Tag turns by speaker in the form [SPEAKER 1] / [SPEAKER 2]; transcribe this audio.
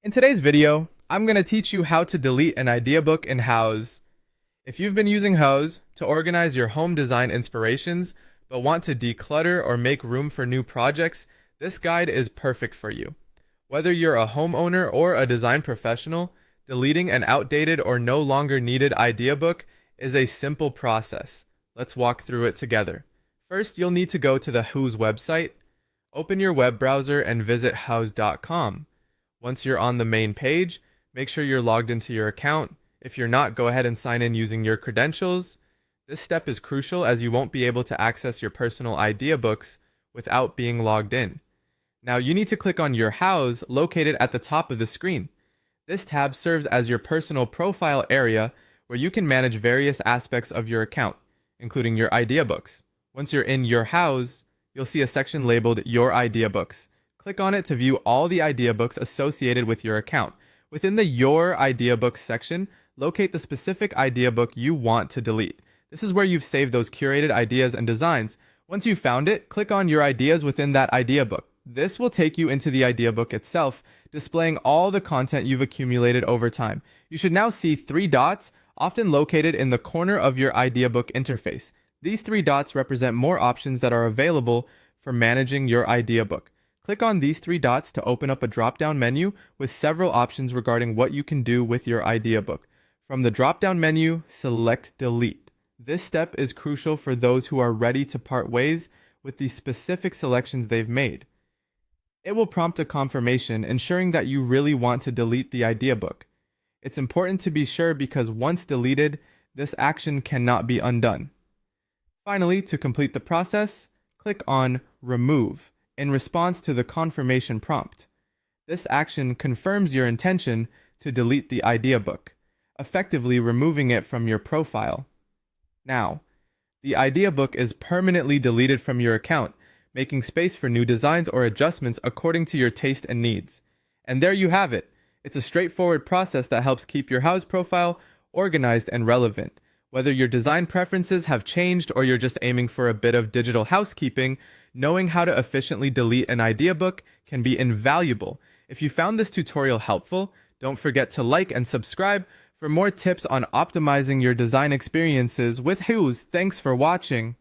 [SPEAKER 1] In today's video, I'm going to teach you how to delete an idea book in Houzz. If you've been using Houzz to organize your home design inspirations, but want to declutter or make room for new projects, this guide is perfect for you. Whether you're a homeowner or a design professional, deleting an outdated or no longer needed idea book is a simple process. Let's walk through it together. First, you'll need to go to the Houzz website. Open your web browser and visit houzz.com. Once you're on the main page, make sure you're logged into your account. If you're not, go ahead and sign in using your credentials. This step is crucial as you won't be able to access your personal idea books without being logged in. Now you need to click on your Houzz located at the top of the screen. This tab serves as your personal profile area where you can manage various aspects of your account, including your idea books. Once you're in your Houzz, you'll see a section labeled Your Idea Books. Click on it to view all the idea books associated with your account. Within the Your Idea Books section, locate the specific idea book you want to delete. This is where you've saved those curated ideas and designs. Once you've found it, click on your ideas within that idea book. This will take you into the idea book itself, displaying all the content you've accumulated over time. You should now see 3 dots, often located in the corner of your idea book interface. These 3 dots represent more options that are available for managing your idea book. Click on these 3 dots to open up a drop-down menu with several options regarding what you can do with your idea book. From the drop-down menu, select Delete. This step is crucial for those who are ready to part ways with the specific selections they've made. It will prompt a confirmation, ensuring that you really want to delete the idea book. It's important to be sure because once deleted, this action cannot be undone. Finally, to complete the process, click on Remove in response to the confirmation prompt. This action confirms your intention to delete the idea book, effectively removing it from your profile. Now, the idea book is permanently deleted from your account, making space for new designs or adjustments according to your taste and needs. And there you have it. It's a straightforward process that helps keep your Houzz profile organized and relevant. Whether your design preferences have changed or you're just aiming for a bit of digital housekeeping, knowing how to efficiently delete an idea book can be invaluable. If you found this tutorial helpful, don't forget to like and subscribe for more tips on optimizing your design experiences with Houzz. Thanks for watching.